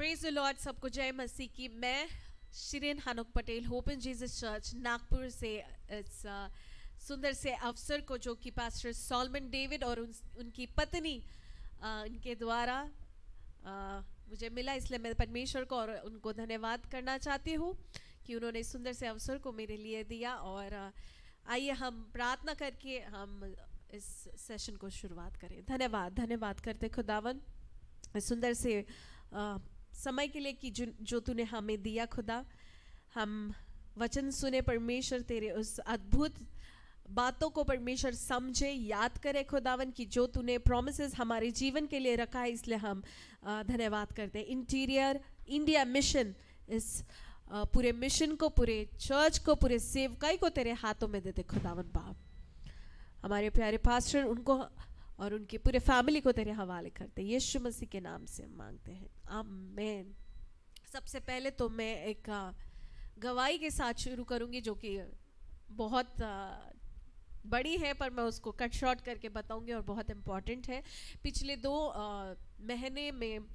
Praise the Lord. सबको जय मसीह की। मैं Shirin Hanuk Patel, hope in Jesus church Nagpur से इस सुंदर से अवसर को जो कि पास्टर सॉलमन डेविड और उनकी पत्नी इनके द्वारा मुझे मिला, इसलिए मैं परमेश्वर को और उनको धन्यवाद करना चाहती हूँ कि उन्होंने इस सुंदर से अवसर को मेरे लिए दिया। और आइए हम प्रार्थना करके हम इस सेशन को शुरुआत करें। धन्यवाद करते खुदावन इस सुंदर से समय के लिए कि जो तूने हमें दिया खुदा। हम वचन सुने परमेश्वर, तेरे उस अद्भुत बातों को परमेश्वर समझे, याद करे खुदावन कि जो तूने प्रॉमिसेस हमारे जीवन के लिए रखा है, इसलिए हम धन्यवाद करते हैं। इंटीरियर इंडिया मिशन, इस पूरे मिशन को, पूरे चर्च को, पूरे सेवकाई को तेरे हाथों में देते खुदावन बाप। हमारे प्यारे पास्टर उनको और उनकी पूरे फैमिली को तेरे हवाले करते, यीशु मसीह के नाम से मांगते हैं, आमीन। सबसे पहले तो मैं एक गवाही के साथ शुरू करूंगी जो कि बहुत बड़ी है, पर मैं उसको कट शॉर्ट करके बताऊंगी और बहुत इम्पॉर्टेंट है। पिछले 2 महीने में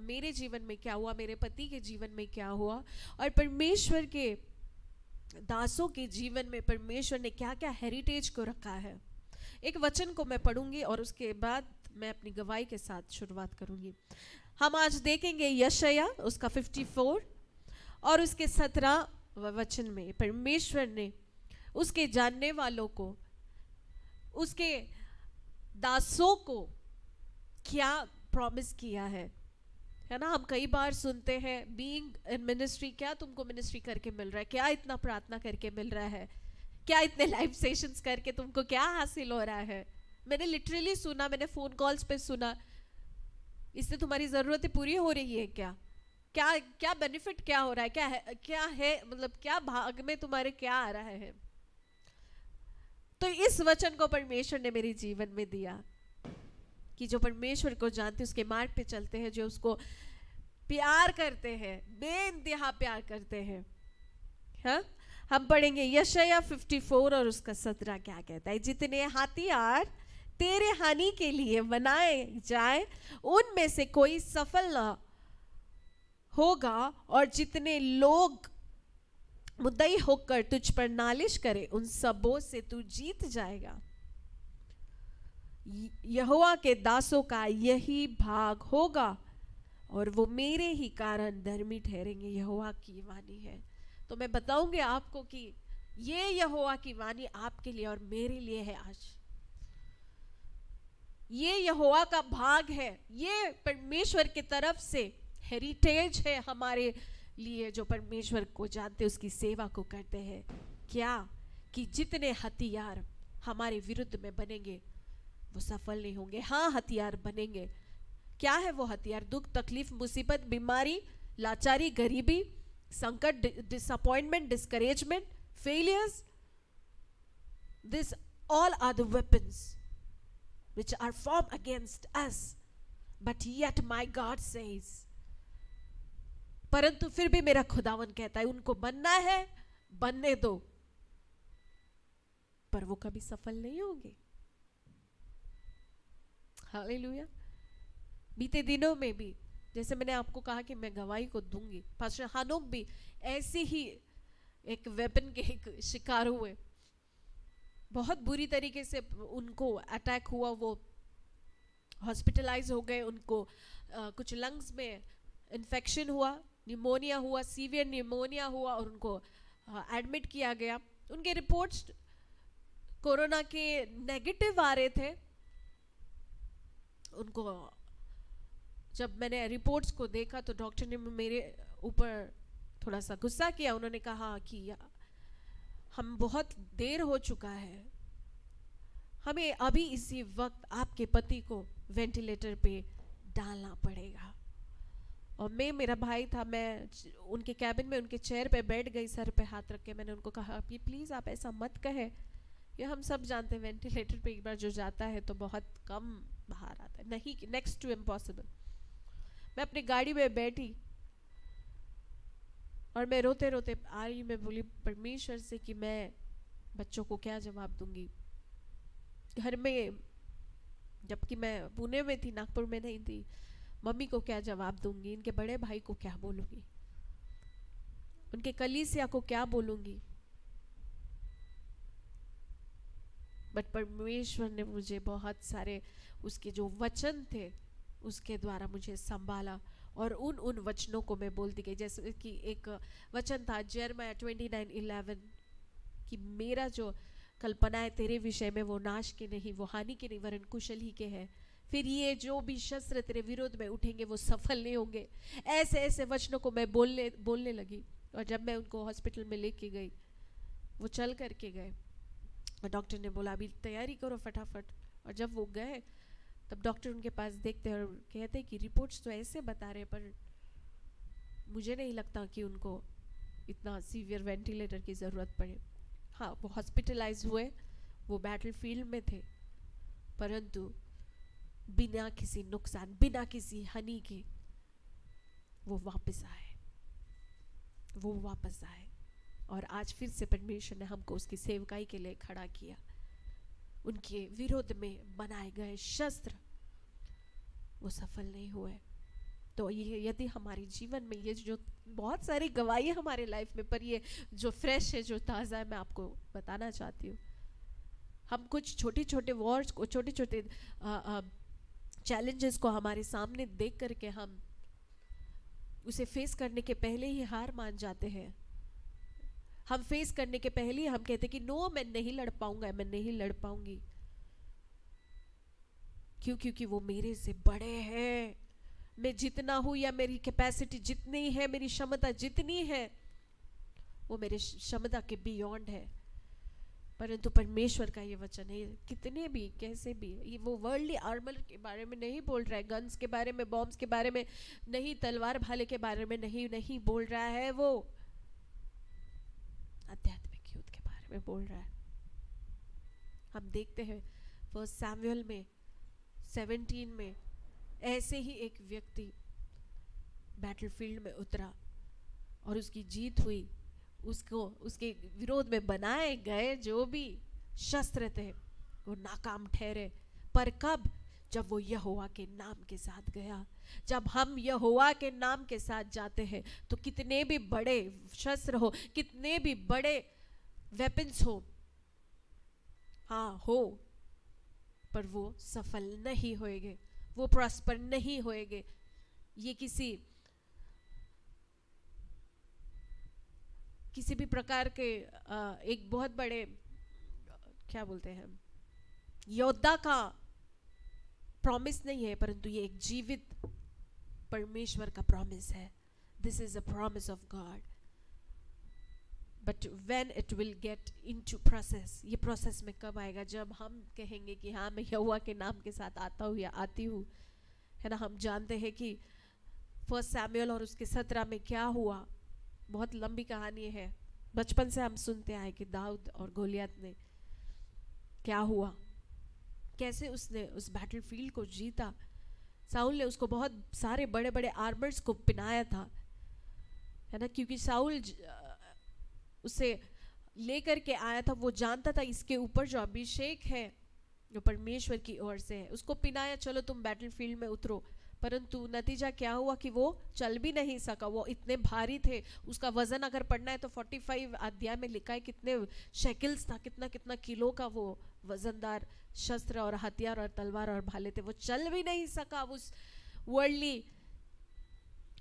मेरे जीवन में क्या हुआ, मेरे पति के जीवन में क्या हुआ, और परमेश्वर के दासों के जीवन में परमेश्वर ने क्या क्या हेरिटेज को रखा है। एक वचन को मैं पढ़ूंगी और उसके बाद मैं अपनी गवाही के साथ शुरुआत करूंगी। हम आज देखेंगे यशायाह उसका 54 और उसके 17 वचन में परमेश्वर ने उसके जानने वालों को, उसके दासों को क्या प्रॉमिस किया है ना। हम कई बार सुनते हैं बीइंग इन मिनिस्ट्री, क्या तुमको मिनिस्ट्री करके मिल रहा है, क्या इतना प्रार्थना करके मिल रहा है, क्या इतने लाइव सेशंस करके तुमको क्या हासिल हो रहा है। मैंने लिटरली सुना, मैंने फोन कॉल्स पे सुना, इससे तुम्हारी जरूरतें पूरी हो रही है क्या, क्या क्या बेनिफिट क्या हो रहा है, क्या है मतलब क्या भाग में तुम्हारे क्या आ रहा है। तो इस वचन को परमेश्वर ने मेरे जीवन में दिया कि जो परमेश्वर को जानते, उसके मार्ग पे चलते हैं, जो उसको प्यार करते हैं, बेइंतहा प्यार करते हैं। हाँ, हम पढ़ेंगे यशायाह 54 और उसका 17 क्या कहता है। जितने हथियार तेरे हानि के लिए बनाए जाए उनमें से कोई सफल ना होगा, और जितने लोग मुद्दई होकर तुझ पर नालिश करे उन सबों से तू जीत जाएगा। यहोवा के दासों का यही भाग होगा और वो मेरे ही कारण धर्मी ठहरेंगे। यहोवा की वाणी है। तो मैं बताऊंगी आपको कि ये यहोवा की वाणी आपके लिए और मेरे लिए है। आज ये यहोवा का भाग है, ये परमेश्वर की तरफ से हेरिटेज है हमारे लिए, जो परमेश्वर को जानते, उसकी सेवा को करते हैं। क्या कि जितने हथियार हमारे विरुद्ध में बनेंगे वो सफल नहीं होंगे। हाँ, हथियार बनेंगे। क्या है वो हथियार? दुख, तकलीफ, मुसीबत, बीमारी, लाचारी, गरीबी, संकट, disappointment, discouragement, failures. This all are the weapons which are formed against us. But yet my God says, परंतु फिर भी मेरा खुदावन कहता है उनको बनना है, बनने दो, पर वो कभी सफल नहीं होंगे। हालेलुया। बीते दिनों में भी जैसे मैंने आपको कहा कि मैं गवाही को दूंगी, पास्टर हानुक भी ऐसे ही एक वेपन के एक शिकार हुए। बहुत बुरी तरीके से उनको अटैक हुआ, वो हॉस्पिटलाइज हो गए, उनको कुछ लंग्स में इन्फेक्शन हुआ, निमोनिया हुआ, सीवियर निमोनिया हुआ और उनको एडमिट किया गया। उनके रिपोर्ट्स कोरोना के नेगेटिव आ रहे थे। उनको जब मैंने रिपोर्ट्स को देखा तो डॉक्टर ने मेरे ऊपर थोड़ा सा गुस्सा किया। उन्होंने कहा कि हम बहुत देर हो चुका है, हमें अभी इसी वक्त आपके पति को वेंटिलेटर पे डालना पड़ेगा। और मेरा भाई था, मैं उनके कैबिन में उनके चेयर पे बैठ गई, सर पे हाथ रख के। मैंने उनको कहा कि प्लीज़ आप ऐसा मत कहे, ये हम सब जानते हैं वेंटिलेटर पे एक बार जो जाता है तो बहुत कम बाहर आता है, नहीं, नेक्स्ट टू इम्पॉसिबल। मैं अपनी गाड़ी में बैठी और मैं रोते रोते आ रही, मैं बोली परमेश्वर से कि मैं बच्चों को क्या जवाब दूंगी। घर में, जबकि मैं पुणे में थी, नागपुर में नहीं थी, मम्मी को क्या जवाब दूंगी, इनके बड़े भाई को क्या बोलूंगी, उनके कलीसिया को क्या बोलूंगी। बट परमेश्वर ने मुझे बहुत सारे उसके जो वचन थे उसके द्वारा मुझे संभाला, और उन वचनों को मैं बोलती गई। जैसे कि एक वचन था यिर्मयाह 29:11 कि मेरा जो कल्पना है तेरे विषय में वो नाश के नहीं, वो हानि के नहीं, वरन कुशल ही के हैं। फिर ये जो भी शस्त्र तेरे विरोध में उठेंगे वो सफल नहीं होंगे। ऐसे ऐसे वचनों को मैं बोलने लगी। और जब मैं उनको हॉस्पिटल में लेके गई, वो चल करके गए, और डॉक्टर ने बोला अभी तैयारी करो फटाफट। और जब वो गए तब डॉक्टर उनके पास देखते हैं और कहते हैं कि रिपोर्ट्स तो ऐसे बता रहे, पर मुझे नहीं लगता कि उनको इतना सीवियर वेंटिलेटर की ज़रूरत पड़े। हाँ, वो हॉस्पिटलाइज हुए, वो बैटल फील्ड में थे, परंतु बिना किसी नुकसान, बिना किसी हानि के वो वापस आए। और आज फिर से परमेश्वर ने हमको उसकी सेवकाई के लिए खड़ा किया। उनके विरोध में बनाए गए शस्त्र वो सफल नहीं हुए। तो ये यदि हमारे जीवन में ये जो बहुत सारी गवाही हमारे लाइफ में, पर ये जो फ्रेश है, जो ताज़ा है, मैं आपको बताना चाहती हूँ। हम कुछ छोटे छोटे वॉर्स को, छोटे छोटे चैलेंजेस को हमारे सामने देख करके हम उसे फेस करने के पहले ही हार मान जाते हैं। हम फेस करने के पहले ही हम कहते कि नो, मैं नहीं लड़ पाऊंगा, मैं नहीं लड़ पाऊंगी। क्यों? क्योंकि वो मेरे से बड़े हैं। मैं जितना हूं, या मेरी कैपेसिटी जितनी है, मेरी क्षमता जितनी है, वो मेरे क्षमता के बियॉन्ड है। परंतु परमेश्वर का ये वचन है, कितने भी कैसे भी, ये वो वर्ल्डली आर्मर के बारे में नहीं बोल रहा है, गन्स के बारे में, बॉम्ब्स के बारे में नहीं, तलवार भाले के बारे में नहीं बोल रहा है। वो आध्यात्मिक युद्ध के बारे में बोल रहा है। हम देखते हैं 1 सैमुअल में 17 में ऐसे ही एक व्यक्ति बैटलफील्ड में उतरा और उसकी जीत हुई। उसको उसके विरोध में बनाए गए जो भी शस्त्र थे वो नाकाम ठहरे। पर कब? जब वो यहोवा के नाम के साथ गया। जब हम यहोवा के नाम के साथ जाते हैं तो कितने भी बड़े शस्त्र हो, कितने भी बड़े वेपन्स हो, हाँ हो, पर वो सफल नहीं होएंगे, वो प्रॉस्पर नहीं होएंगे। ये किसी भी प्रकार के एक बहुत बड़े क्या बोलते हैं योद्धा का प्रॉमिस नहीं है, परंतु ये एक जीवित परमेश्वर का प्रॉमिस है। This is a promise of God. But when it will get into process, ये प्रोसेस में कब आएगा? जब हम कहेंगे कि हाँ, मैं यहोवा के नाम के साथ आता हूँ या आती हूँ, है ना। हम जानते हैं कि 1 सैमुअल और उसके 17 में क्या हुआ। बहुत लंबी कहानी है, बचपन से हम सुनते आए कि दाऊद और गोलियत ने क्या हुआ, कैसे उसने उस बैटलफील्ड को जीता। साउल ने उसको बहुत सारे बड़े बड़े आर्मर्स को पहनाया था, है ना, क्योंकि साउल उसे लेकर के आया था। वो जानता था इसके ऊपर जो अभिषेक है जो परमेश्वर की ओर से है। उसको पिनाया, चलो तुम बैटलफील्ड में उतरो। परंतु नतीजा क्या हुआ कि वो चल भी नहीं सका। वो इतने भारी थे, उसका वजन अगर पढ़ना है तो 45 अध्याय में लिखा है कितने शेकल्स था, कितना कितना किलो का वो वजनदार शस्त्र और हथियार और तलवार और भाले थे। वो चल भी नहीं सका उस वर्ल्डली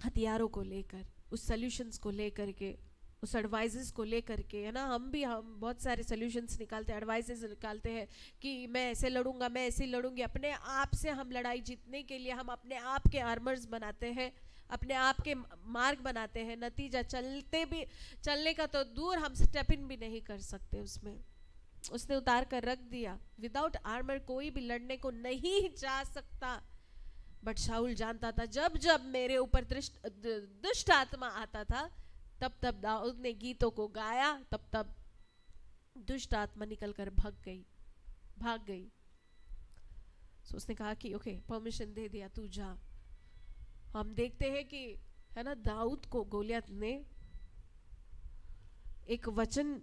हथियारों को लेकर, उस सॉल्यूशंस को लेकर के, उस एडवाइजेस को लेकर के, है ना। हम बहुत सारे सॉल्यूशंस निकालते हैं, एडवाइजेस निकालते हैं कि मैं ऐसे लड़ूंगा, मैं ऐसे लड़ूंगी। अपने आप से हम लड़ाई जीतने के लिए हम अपने आप के आर्मर्स बनाते हैं, अपने आप के मार्ग बनाते हैं। नतीजा चलने का तो दूर, हम स्टेप इन भी नहीं कर सकते उसमें। उसने उतार कर रख दिया। विदाउट आर्मर कोई भी लड़ने को नहीं जा सकता। बट शाऊल जानता था जब जब मेरे ऊपर दुष्ट आत्मा आता था, तब तब दाऊद ने गीतों को गाया, तब तब दुष्ट आत्मा निकलकर भाग गई। तो उसने कहा कि ओके, परमिशन दे दिया, तू जा। हम देखते हैं कि, है ना, दाऊद को गोलियत ने एक वचन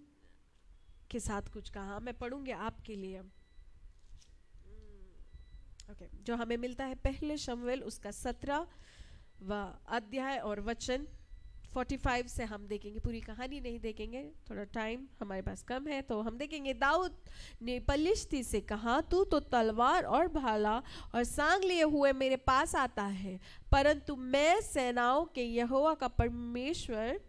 के साथ कुछ कहा। मैं पढ़ूंगी आपके लिए। ओके, जो हमें मिलता है पहले शमूएल उसका 17वां अध्याय और वचन 45 से हम देखेंगे। पूरी कहानी नहीं देखेंगे, थोड़ा टाइम हमारे पास कम है, तो हम देखेंगे। दाऊद ने पलिश्ती से कहा, तू तो तलवार और भाला और सांग लिए हुए मेरे पास आता है, परंतु मैं सेनाओं के यहोवा का परमेश्वर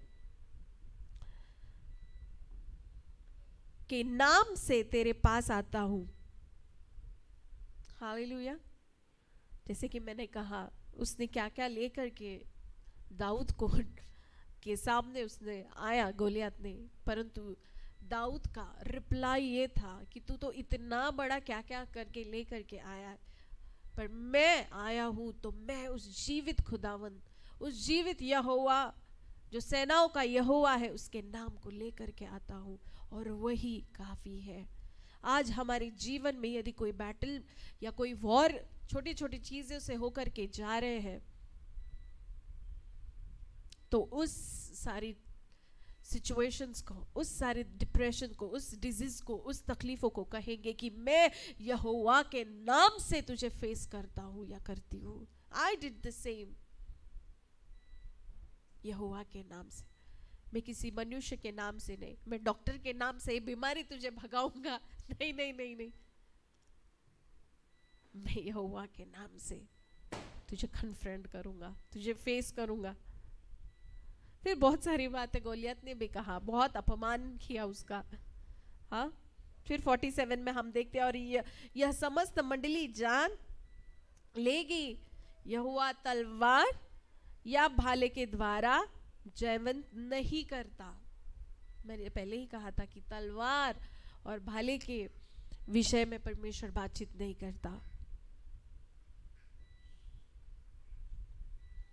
के नाम से तेरे पास आता हूं। हालेलुया। जैसे कि मैंने कहा, उसने क्या क्या लेकर के दाऊद को के सामने उसने आया गोलियत ने, परंतु दाऊद का रिप्लाई ये था कि तू तो इतना बड़ा क्या क्या करके लेकर के आया, पर मैं आया हूं तो मैं उस जीवित खुदावन, उस जीवित यहोवा जो सेनाओं का यहोवा है, उसके नाम को लेकर के आता हूं, और वही काफी है। आज हमारे जीवन में यदि कोई बैटल या कोई वॉर छोटी छोटी चीजों से होकर के जा रहे हैं, तो उस सारी सिचुएशंस को, उस सारे डिप्रेशन को, उस डिजीज को, उस तकलीफों को कहेंगे कि मैं यहोवा के नाम से तुझे फेस करता हूं या करती हूं। आई डिड द सेम, यहोवा के नाम से। मैं किसी मनुष्य के नाम से नहीं, मैं डॉक्टर के नाम से बीमारी तुझे भगाऊंगा, नहीं नहीं नहीं नहीं, मैं यहोवा के नाम से तुझे कन्फ्रंट करूंगा, तुझे फेस करूंगा। फिर बहुत सारी बातें गोलियत ने भी कहा, बहुत अपमान किया उसका। हाँ, फिर 47 में हम देखते हैं, और यह समस्त मंडली जान लेगी, यहोवा तलवार या भाले के द्वारा जयवंत नहीं करता। मैंने पहले ही कहा था कि तलवार और भाले के विषय में परमेश्वर बातचीत नहीं करता,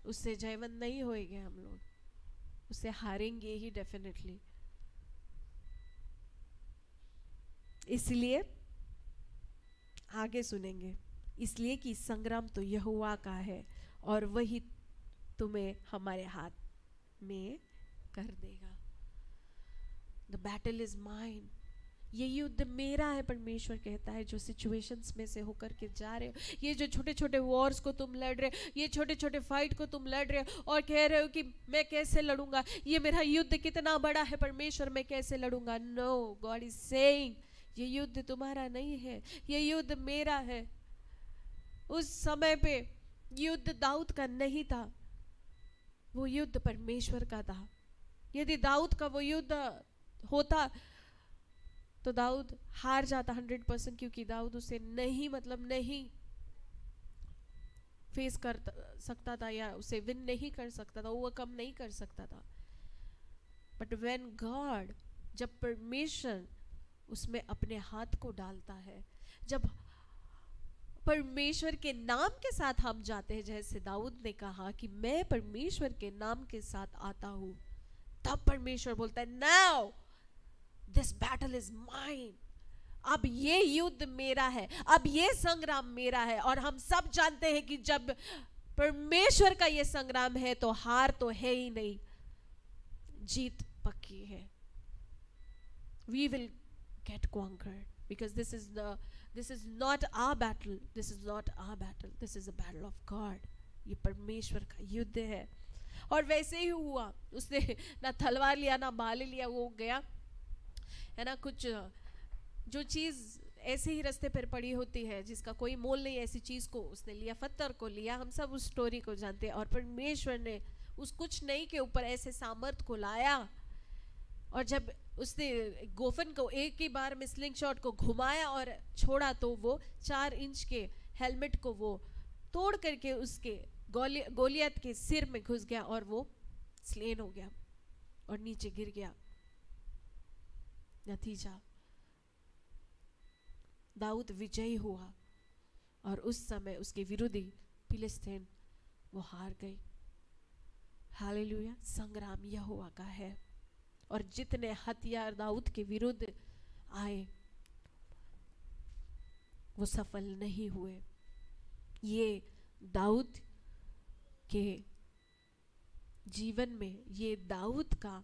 उससे जयवंत नहीं होएंगे हम लोग, उससे हारेंगे ही डेफिनेटली। इसलिए आगे सुनेंगे, इसलिए कि संग्राम तो यहोवा का है और वही तुम्हें हमारे हाथ में कर देगा। द बैटल इज माइन, ये युद्ध मेरा है, परमेश्वर कहता है। जो सिचुएशंस में से होकर के जा रहे हो, ये जो छोटे छोटे वॉर्स को तुम लड़ रहे हो, ये छोटे छोटे फाइट को तुम लड़ रहे हो और कह रहे हो कि मैं कैसे लड़ूंगा, ये मेरा युद्ध कितना बड़ा है परमेश्वर, मैं कैसे लड़ूंगा। नो, गॉड इज सेइंग ये युद्ध तुम्हारा नहीं है, ये युद्ध मेरा है। उस समय पे युद्ध दाऊद का नहीं था, वो युद्ध परमेश्वर का था। यदि दाऊद का वो युद्ध होता तो दाऊद हार जाता 100%, क्योंकि दाऊद उसे नहीं फेस कर सकता था या उसे विन नहीं कर सकता था, ओवरकम नहीं कर सकता था। बट व्हेन गॉड, जब परमेश्वर उसमें अपने हाथ को डालता है, जब परमेश्वर के नाम के साथ हम जाते हैं, जैसे दाऊद ने कहा कि मैं परमेश्वर के नाम के साथ आता हूं, तब परमेश्वर बोलता है now this battle is mine, अब ये युद्ध मेरा है, अब ये संग्राम मेरा है। और हम सब जानते हैं कि जब परमेश्वर का ये संग्राम है तो हार तो है ही नहीं, जीत पक्की है। We will get conquered because this is not our battle, this is not our battle, this is a battle of God। ये परमेश्वर का युद्ध है। और वैसे ही हुआ, उसने ना तलवार लिया ना भाले लिया, वो गया है ना, कुछ जो चीज ऐसे ही रास्ते पर पड़ी होती है जिसका कोई मोल नहीं, ऐसी चीज को उसने लिया, पत्थर को लिया। हम सब उस स्टोरी को जानते हैं। और परमेश्वर ने उस कुछ नहीं के ऊपर ऐसे सामर्थ को लाया, और जब उसने गोफन को एक ही बार में स्लिंग शॉट को घुमाया और छोड़ा, तो वो 4 इंच के हेलमेट को वो तोड़ करके उसके गोलियत के सिर में घुस गया और वो स्लेन हो गया और नीचे गिर गया। नतीजा, दाऊद विजयी हुआ और उस समय उसके विरोधी फिलिस्तीन वो हार गई। हालेलुया। संग्राम यहोवा का है, और जितने हथियार दाऊद के विरुद्ध आए वो सफल नहीं हुए। ये दाऊद के जीवन में, ये दाऊद का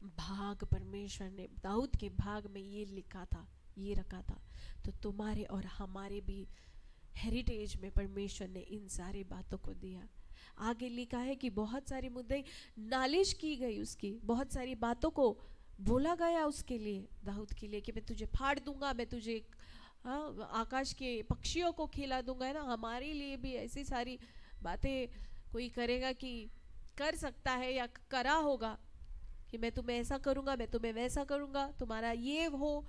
भाग, परमेश्वर ने दाऊद के भाग में ये लिखा था, ये रखा था। तो तुम्हारे और हमारे भी हेरिटेज में परमेश्वर ने इन सारी बातों को दिया। आगे लिखा है कि बहुत सारे मुद्दे नालिश की गई उसकी, बहुत सारी बातों को बोला गया उसके लिए, दाऊद के लिए, कि मैं तुझे फाड़ दूंगा, मैं तुझे आकाश के पक्षियों को खिला दूंगा, है ना। हमारे लिए भी ऐसी सारी बातें कोई करेगा कि कर सकता है या करा होगा कि मैं तुम्हें ऐसा करूंगा, मैं तुम्हें वैसा करूंगा, तुम्हारा ये हो,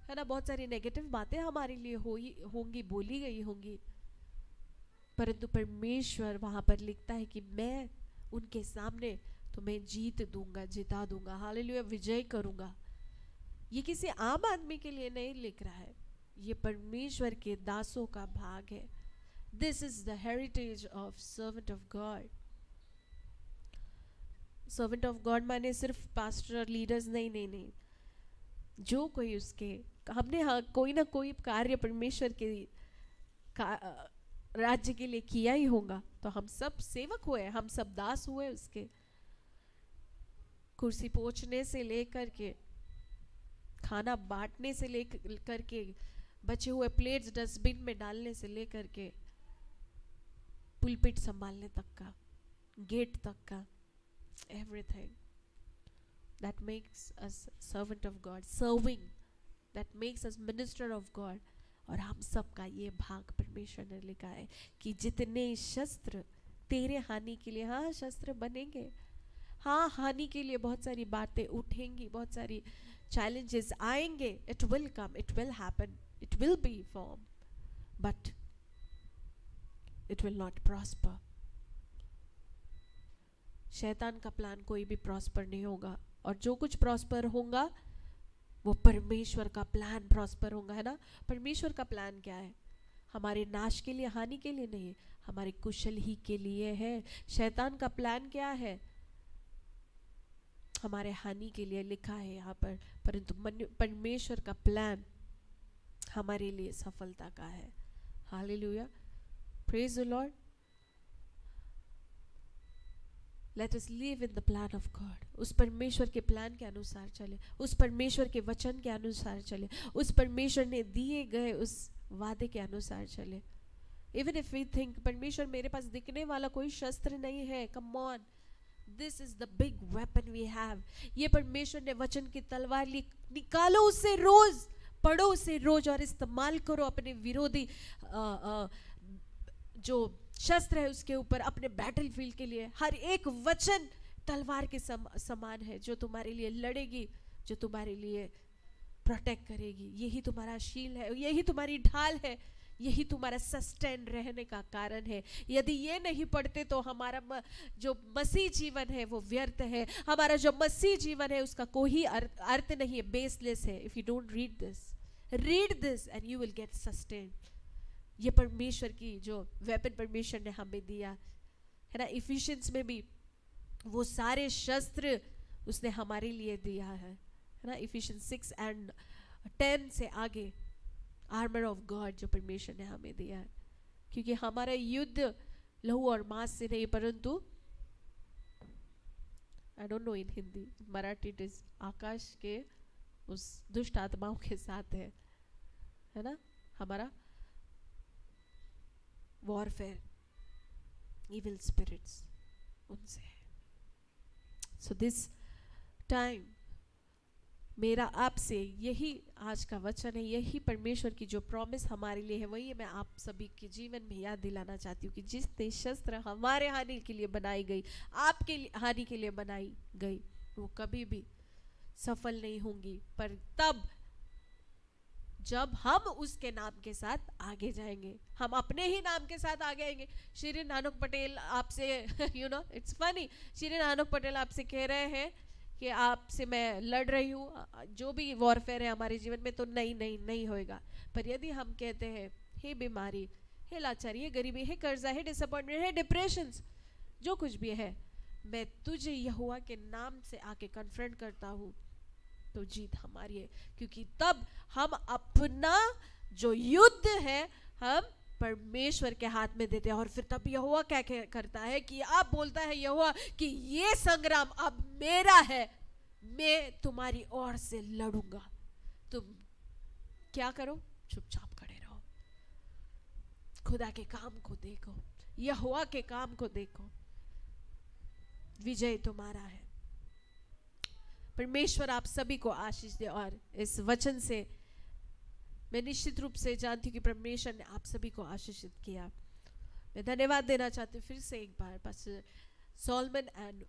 है ना। बहुत सारी नेगेटिव बातें हमारे लिए होंगी, बोली गई होंगी, परंतु परमेश्वर वहां पर लिखता है कि मैं उनके सामने तुम्हें जीत दूंगा, जिता दूंगा, हालेलुया, विजय करूंगा। ये किसी आम आदमी के लिए नहीं लिख रहा है, ये परमेश्वर के दासों का भाग है। This is the heritage of servant of God. Servant of God माने सिर्फ पास्टर, लीडर्स, नहीं नहीं नहीं, जो कोई उसके, हमने हाँ कोई ना कोई कार्य परमेश्वर के राज्य के लिए किया ही होगा, तो हम सब सेवक हुए, हम सब दास हुए उसके। कुर्सी पोंछने से लेकर के, खाना बांटने से लेकर के, बचे हुए प्लेट्स डस्टबिन में डालने से लेकर के, पुलपिट संभालने तक का, गेट तक का, everything that makes us servant of God, serving that makes us minister of God। और हम सब का ये भाग परमेश्वर ने लिखा है कि जितने शस्त्र तेरे हानि के लिए, हाँ शस्त्र बनेंगे, हाँ हानि के लिए बहुत सारी बातें उठेंगी, बहुत सारी challenges आएंगे, it will come, it will happen, it will be formed, but it will not prosper। शैतान का प्लान कोई भी प्रॉस्पर नहीं होगा, और जो कुछ प्रॉस्पर होगा वो परमेश्वर का प्लान प्रॉस्पर होगा, है ना। परमेश्वर का प्लान क्या है? हमारे नाश के लिए, हानि के लिए नहीं, हमारे कुशल ही के लिए है। शैतान का प्लान क्या है? हमारे हानि के लिए लिखा है यहाँ पर, परंतु परमेश्वर का प्लान हमारे लिए सफलता का है। Hallelujah, praise the Lord. Let us live in the plan of God। उस परमेश्वर के प्लान के अनुसार चले, उस परमेश्वर के वचन के अनुसार चले, उस परमेश्वर ने दिए गए उस वादे के अनुसार चले। Even if we think परमेश्वर मेरे पास दिखने वाला कोई शस्त्र नहीं है, come on, this is the big weapon we have। ये परमेश्वर ने वचन की तलवार निकालो, उससे रोज पढ़ो, उससे रोज, और इस्तेमाल करो अपने विरोधी जो शस्त्र है उसके ऊपर, अपने बैटलफील्ड के लिए। हर एक वचन तलवार के समान है, जो तुम्हारे लिए लड़ेगी, जो तुम्हारे लिए प्रोटेक्ट करेगी। यही तुम्हारा शील्ड है, यही तुम्हारी ढाल है, यही तुम्हारा सस्टेन रहने का कारण है। यदि ये नहीं पढ़ते तो हमारा जो मसीह जीवन है वो व्यर्थ है। हमारा जो मसीह जीवन है उसका कोई अर्थ नहीं है, बेसलेस है। If you don't read this and you will get sustain. ये परमेश्वर की जो वेपन परमेश्वर ने हमें दिया है ना, इफिशियंस में भी वो सारे शस्त्र उसने हमारे लिए दिया है ना। इफिशियंस 6:10 से आगे आर्मर ऑफ गॉड जो परमेश्वर ने हमें दिया है, क्योंकि हमारा युद्ध लहू और मांस से नहीं, परंतु I don't know in Hindi, Marathi it is आकाश के उस दुष्ट आत्माओं के साथ है ना। हमारा वॉरफेयर इविल स्पिरिट्स उनसे है। सो दिस टाइम मेरा आपसे यही आज का वचन है, यही परमेश्वर की जो प्रॉमिस हमारे लिए है, वही मैं आप सभी के जीवन में याद दिलाना चाहती हूँ कि जितने शस्त्र हमारे हानि के लिए बनाई गई, आपके हानि के लिए बनाई गई, वो कभी भी सफल नहीं होंगी, पर तब जब हम उसके नाम के साथ आगे जाएंगे, हम अपने ही नाम के साथ आगे आएंगे। शिरीन हानुक पटेल आपसे you know it's funny, Shirin Hanuk Patel आपसे कह रहे हैं कि आपसे मैं लड़ रही हूँ, जो भी वॉरफेयर है हमारे जीवन में तो नहीं होएगा। पर यदि हम कहते हैं हे बीमारी, हे लाचारी, हे गरीबी, हे कर्जा, हे डिसअपॉइंटमेंट, हे डिप्रेशन, जो कुछ भी है, मैं तुझे यहोवा के नाम से आके कन्फ्रंट करता हूँ, तो जीत हमारी है। क्योंकि तब हम अपना जो युद्ध है हम परमेश्वर के हाथ में देते हैं। और फिर तब यहोवा क्या करता है कि आप बोलता है यहोवा कि ये संग्राम अब मेरा है, मैं तुम्हारी ओर से लड़ूंगा। तुम क्या करो? चुपचाप खड़े रहो। खुदा के काम को देखो, यहोवा के काम को देखो। विजय तुम्हारा है। परमेश्वर आप सभी को आशीष दे। और इस वचन से मैं निश्चित रूप से जानती हूँ कि परमेश्वर ने आप सभी को आशीषित किया। मैं धन्यवाद देना चाहती हूँ फिर से एक बार pastor Solomon and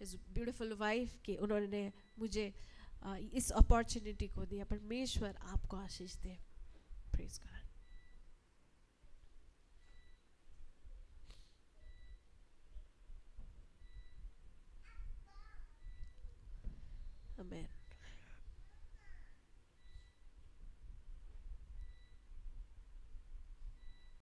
his beautiful wife कि उन्होंने मुझे इस अपॉर्चुनिटी को दिया। परमेश्वर आपको आशीष दे। Praise God.